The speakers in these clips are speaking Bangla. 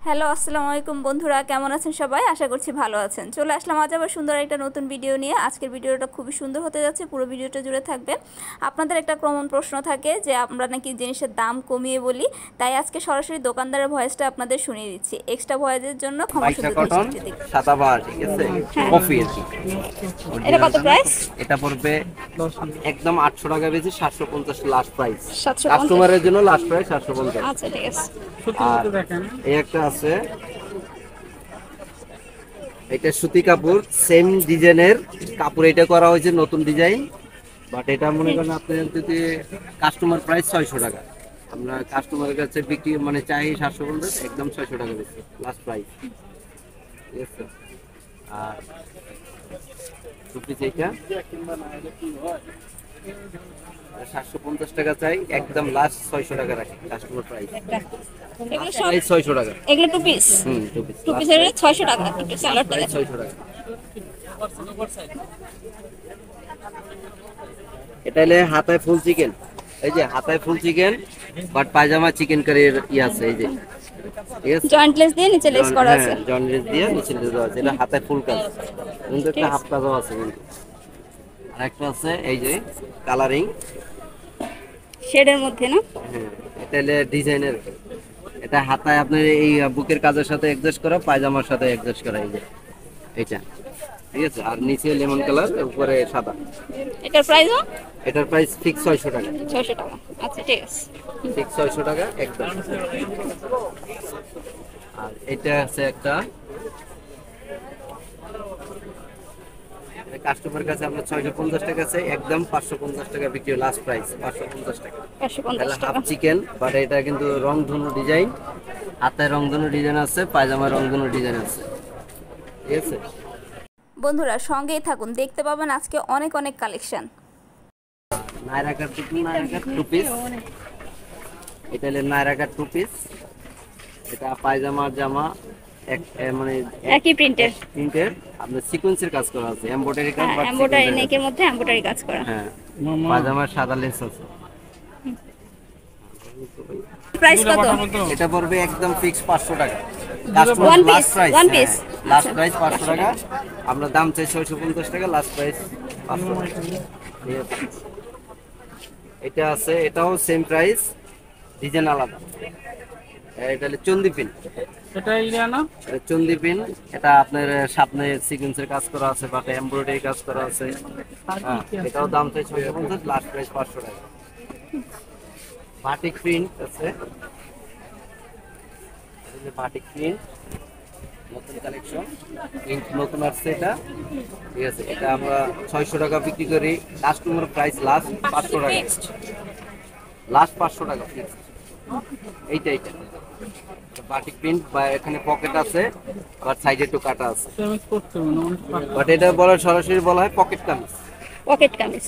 হ্যালো আসসালামু আলাইকুম বন্ধুরা, কেমন আছেন সবাই? আশা করছি ভালো আছেন। চলে আসলাম আজ আবার সুন্দর একটা নতুন ভিডিও নিয়ে। আজকের ভিডিওটা খুবই সুন্দর হতে যাচ্ছে, পুরো ভিডিওটা জুড়ে থাকবে। আপনাদের একটা কমন প্রশ্ন থাকে যে আমরা নাকি জিনিসের দাম কমিয়ে বলি, তাই আজকে সরাসরি দোকানদারের ভয়েসটা আপনাদের শুনিয়ে দিচ্ছি। এক্সট্রা ভয়েসের জন্য ক্ষমা সুন্দর দৃষ্টিতে। সাদাবাহার, ঠিক আছে, কফি আর কি। এটা কত প্রাইস? এটা পড়বে একদম 800 টাকা বেশি, 750 লাস্ট প্রাইস। 750 কাস্টমারের জন্য লাস্ট প্রাইস 750। আচ্ছা ঠিক আছে। আর এই একটা আছে, এটা সুতি কাপড়, সেম ডিজাইনের কাপড়, এটা করা হয়েছে নতুন ডিজাইন। বাট এটা মনে করেন আপনার যদি কাস্টমার প্রাইস 600 টাকা, আমরা কাস্টমারের কাছে বিক্রি মানে চাই 750, একদম 600 টাকা বেশি লাস্ট প্রাইস, ঠিক আছে। আর টুপি এইটা 750 টাকা চাই, একদম লাস্ট 600 টাকা রাখি কাস্টমার প্রাইস। এগুলো সব 600 টাকা। এগুলো টু পিস। টু পিসের 600 টাকা, একটু স্যালাডটা দেখো। 600 টাকা। এটা হলে হাতায় ফুল চিকেন, এই যে হাতায় ফুল চিকেন, বাট পায়জামা চিকেন কারির আছে, এই যে ঠিক আছে, জয়েন্টলেস দিয়ে নিচে লেস করা আছে। জয়েন্টলেস দিয়ে নিচে লেস দেওয়া আছে। এটা হাতায় ফুল কাজ, কিন্তু একটা হাফ কাজও আছে কিন্তু। আর একটা আছে এই যে কালারিং শেডের মধ্যে না? হ্যাঁ, এটা হলে ডিজাইনের। এটা হাতায় আপনার এই বুকের কাজের সাথে অ্যাডজাস্ট করা, পায়জামার সাথে অ্যাডজাস্ট করা, এই যে এটা, ঠিক আছে। আর নিচে লেমন কালার, উপরে সাদা। এটার প্রাইস? এটার প্রাইস ফিক্স 600 টাকা। 600 টাকা, আচ্ছা ঠিক আছে। ফিক্স 600 টাকা একদম। আর এটা আছে একটা কাস্টমার কাছে আমরা 650 টাকা আছে, একদম 550 টাকা বিক্রি, লাস্ট প্রাইস 550 টাকা। 550 হাফ টাকা। চিকেন, বাট এটা কিন্তু রংধনু ডিজাইন, হাতায় রংধনু ডিজাইন আছে, পায়জামায় রংধনু ডিজাইন আছে, ঠিক আছে। বন্ধুরা সঙ্গেই থাকুন, দেখতে পাবেন আজকে অনেক অনেক কালেকশন। নায়রা কাট টু পিস, এটা হলো নায়রা কাট টু পিস। এটা পায়জামা জামা মানে একই প্রিন্টের। আপনার সিকোয়েন্সের কাজ করা আছে, এমব্রয়ডারি কাজ, বাট এমব্রয়ডারি নেকের মধ্যে এমব্রয়ডারি কাজ করা। হ্যাঁ, পায়জামার সাদা লেস আছে। প্রাইস কত? এটা পড়বে একদম ফিক্স 500 টাকা। One piece, one piece last price 500 টাকা। আমরা দাম চাই 650 টাকা, লাস্ট প্রাইস 500 টাকা। ঠিক আছে। এটা আছে, এটাও সেম প্রাইস, ডিজাইন আলাদা। এটা হলো চন্দিপিন, এটা ইয়া না, এটা চন্দিপিন। এটা আপনার সামনে সিকোয়েন্সের কাজ করা আছে, বাট এমব্রয়ডারি কাজ করা আছে। হ্যাঁ, এটাও দাম চাই 650, লাস্ট প্রাইস 500 টাকা। বাটিক প্রিন্ট আছে, বাটিক প্রিন্ট নতুন কালেকশন, প্রিন্ট নতুন আসছে এটা, ঠিক আছে। এটা আমরা 600 টাকা বিক্রি করি, কাস্টমার প্রাইস লাস্ট 500 টাকা, লাস্ট 500 টাকা ফিক্স। এইটা বাটিক প্রিন্ট, বা এখানে পকেট আছে, আবার সাইডে একটু কাটা আছে, সেমিস করতে হবে না, অনেক পাতলা। বাট এটা বলা সরাসরি বলা হয় পকেট কামিজ। পকেট কামিজ।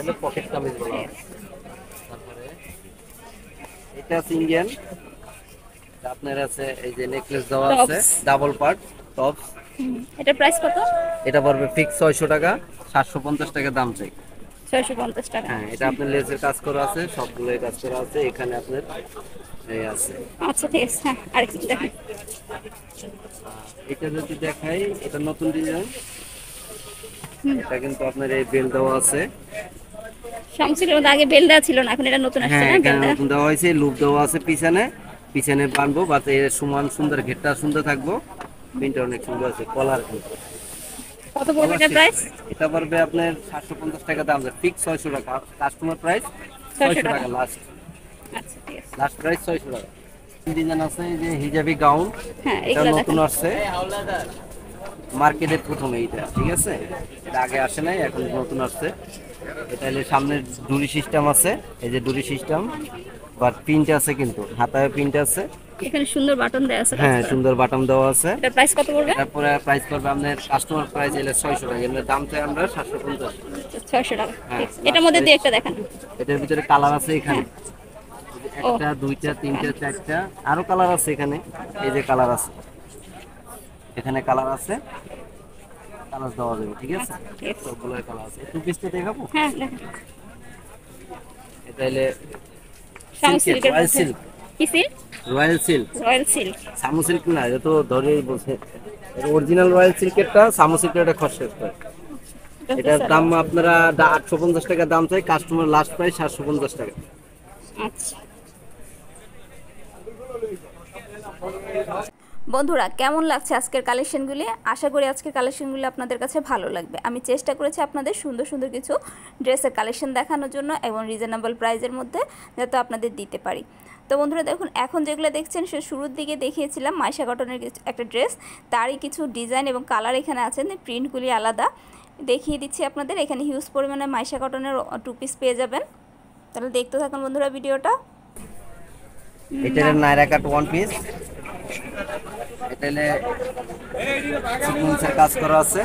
এটা পকেট কামিজ বলা হয়। তারপরে এটা আছে ইন্ডিয়ান, আপনার আছে এই যে নেকলেস দেওয়া আছে, ডাবল পার্ট টপস। এটা প্রাইস কত? এটা পড়বে ফিক্স 600 টাকা, 750 টাকা দাম চাই। 650 টাকা। হ্যাঁ, এটা আপনার লেসের কাজ করা আছে, সবগুলো কাজ করা আছে, এখানে আপনার এই আছে। আচ্ছা ঠিক আছে। হ্যাঁ, আরেকটু দেখেন। এটা যদি দেখাই, এটা নতুন ডিজাইন। এটা কিন্তু আপনার এই বেল দেওয়া আছে। শামসুলের মধ্যে আগে বেল দেওয়া ছিল না, এখন এটা নতুন আসছে হ্যাঁ, না? এখানে বেল নতুন দেওয়া হয়েছে, লুপ দেওয়া আছে পিছনে বানবো, বাতে সমান সুন্দর, ঘেরটা সুন্দর থাকবো, প্রিন্টটা অনেক সুন্দর আছে, কলার কিন্তু। কত পড়বে এটা প্রাইস? এটা পড়বে আপনার 750 টাকা দাম, ফিক্স 600 টাকা, কাস্টমার প্রাইস 600 টাকা লাস্ট। আচ্ছা ঠিক আছে। লাস্ট প্রাইস 600 টাকা। ডিজাইন আছে এই যে হিজাবি গাউন, হ্যাঁ, এটা এগুলো নতুন দেখেন। আসছে মার্কেটে প্রথম, এইটা ঠিক আছে, এটা আগে আসে নাই, এখন নতুন আসছে। এটা হলে সামনে ডুরি সিস্টেম আছে, এই যে ডুরি সিস্টেম, বাট প্রিন্ট আছে, কিন্তু হাতায় প্রিন্ট আছে। এখানে সুন্দর বাটন দেওয়া আছে। হ্যাঁ, সুন্দর বাটন দেওয়া আছে। এটা প্রাইস কত পড়বে? তারপরে প্রাইস করবে আপনার কাস্টমার প্রাইস এলে 600 টাকা, এর দাম চাই আমরা 750। 600 টাকা। হ্যাঁ, এটার মধ্যে দিয়ে একটা দেখেন। এটার ভিতরে কালার আছে, এখানে ও। একটা, দুইটা, তিনটা, চারটা, আরো কালার আছে এখানে, এই যে কালার আছে, এখানে কালার আছে, কালার দেওয়া যাবে, ঠিক আছে, ঠিক আছে। সবগুলো কালার আছে। টু পিসটা দেখাবো, হ্যাঁ দেখেন। এটা হলে শামসুল সিল্কের, রয়্যাল সিল্ক, কি silk? Royal silk, royal silk. সামু সিল্ক না, এটা তো ধরেই বলছে অরিজিনাল রয়্যাল সিল্কেরটা, সামু সিল্কের এটা খসে। এটার দাম আপনারা 850 টাকা দাম চাই, কাস্টমার লাস্ট প্রাইস 750 টাকা। আচ্ছা বন্ধুরা, কেমন লাগছে আজকের কালেকশনগুলি? আশা করি আজকের কালেকশনগুলি আপনাদের কাছে ভালো লাগবে। আমি চেষ্টা করেছি আপনাদের সুন্দর সুন্দর কিছু ড্রেসের কালেকশন দেখানোর জন্য এবং রিজনেবল প্রাইসের মধ্যে যাতে আপনাদের দিতে পারি। তো বন্ধুরা দেখুন, এখন যেগুলো দেখছেন সে শুরুর দিকে দেখিয়েছিলাম মাইশা কটনের একটা ড্রেস, তারই কিছু ডিজাইন এবং কালার এখানে আছে, প্রিন্টগুলি আলাদা। দেখিয়ে দিচ্ছি আপনাদের, এখানে হিউজ পরিমাণে মাইশা কটনের 2 পিস পেয়ে যাবেন। তাহলে দেখতে থাকুন বন্ধুরা ভিডিওটা। এটার নাইরা কাট ওয়ান পিস, এটালে সিকোয়েন্সের কাজ করা আছে,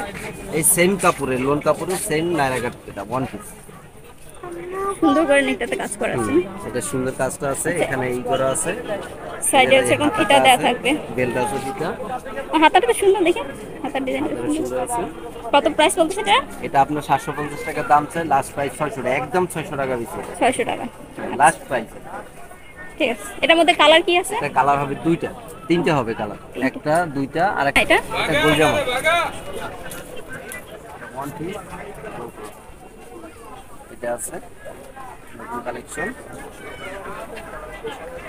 এই সেম কাপড়ে লোন কাপড়ে সেম নাইরা কাট, এটা ওয়ান পিস সুন্দর করে নেকটাতে কাজ করা আছে, এটা সুন্দর কাজটা আছে, এখানে এই করা আছে, সাইডে আছে কোন ফিতা দেয়া থাকবে, বেল্ট আছে ফিতা, হাতাটা তো সুন্দর দেখেন, হাতার ডিজাইনটা সুন্দর আছে। কত প্রাইস বলতেছে এটা? এটা আপনার 750 টাকা দাম চাই, লাস্ট প্রাইস 600 টাকা, একদম 600 টাকা বেশি, 600 টাকা লাস্ট প্রাইস। ঠিক আছে, এটার মধ্যে কালার কি আছে? এটা কালার হবে দুইটা, তিনটা হবে কালার, একটা দুইটা আর একটা এটা গোল জামা ওয়ান পিস, এটা আছে নতুন কালেকশন।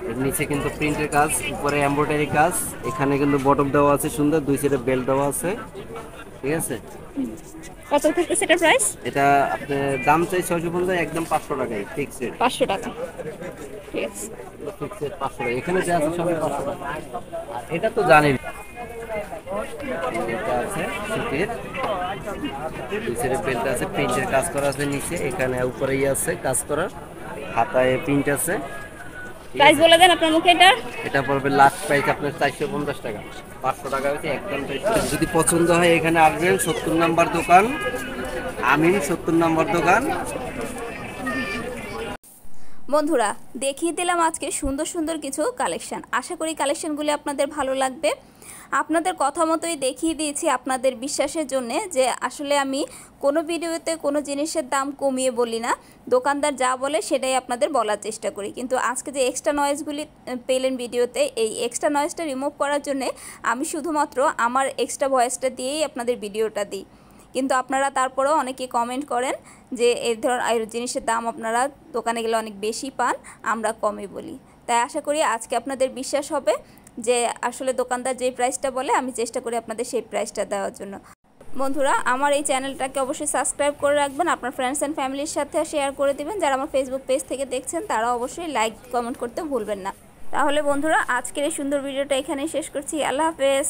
এর নিচে কিন্তু প্রিন্টের কাজ, উপরে এমব্রয়ডারি কাজ, এখানে কিন্তু বটম দেওয়া আছে সুন্দর, দুই সাইডে বেল্ট দেওয়া আছে, ঠিক আছে। কত থেকে সেটা প্রাইস? এটা আপনার দাম চাই 650, একদম 500 টাকায় ফিক্সড, 500 টাকা। ঠিক আছে, ফিক্সড 500 টাকা, এখানে যা আছে সবই 500 টাকা। আর এটা তো জানেন, এটা আছে সুতির, দুই সাইডে বেল্ট আছে, প্রিন্টের কাজ করা আছে নিচে, এখানে উপরেই আছে কাজ করা, হাতায় প্রিন্ট আছে। প্রাইস বলে দেন আপনার মুখে। এটা পড়বে লাস্ট প্রাইস আপনার 450 টাকা, 500 টাকা হচ্ছে একদম। যদি পছন্দ হয় এখানে আসবেন, 70 নম্বর দোকান, আমিন 70 নম্বর দোকান। বন্ধুরা দেখিয়ে দিলাম আজকে সুন্দর সুন্দর কিছু কালেকশন, আশা করি কালেকশনগুলি আপনাদের ভালো লাগবে। আপনাদের কথা মতোই দেখিয়ে দিয়েছি আপনাদের বিশ্বাসের জন্যে, যে আসলে আমি কোনো ভিডিওতে কোনো জিনিসের দাম কমিয়ে বলি না, দোকানদার যা বলে সেটাই আপনাদের বলার চেষ্টা করি। কিন্তু আজকে যে এক্সট্রা নয়েজগুলি পেলেন ভিডিওতে, এই এক্সট্রা নয়েজটা রিমুভ করার জন্যে আমি শুধুমাত্র আমার এক্সট্রা ভয়েসটা দিয়েই আপনাদের ভিডিওটা দিই। কিন্তু আপনারা তারপরেও অনেকে কমেন্ট করেন যে এই ধরনের জিনিসের দাম আপনারা দোকানে গেলে অনেক বেশি পান, আমরা কমই বলি। তাই আশা করি আজকে আপনাদের বিশ্বাস হবে যে আসলে দোকানদার যে প্রাইসটা বলে আমি চেষ্টা করি আপনাদের সেই প্রাইসটা দেওয়ার জন্য। বন্ধুরা আমার এই চ্যানেলটাকে অবশ্যই সাবস্ক্রাইব করে রাখবেন, আপনার ফ্রেন্ডস অ্যান্ড ফ্যামিলির সাথে শেয়ার করে দিবেন। যারা আমার ফেসবুক পেজ থেকে দেখছেন তারা অবশ্যই লাইক কমেন্ট করতে ভুলবেন না। তাহলে বন্ধুরা আজকের এই সুন্দর ভিডিওটা এখানেই শেষ করছি। আল্লাহ হাফেজ।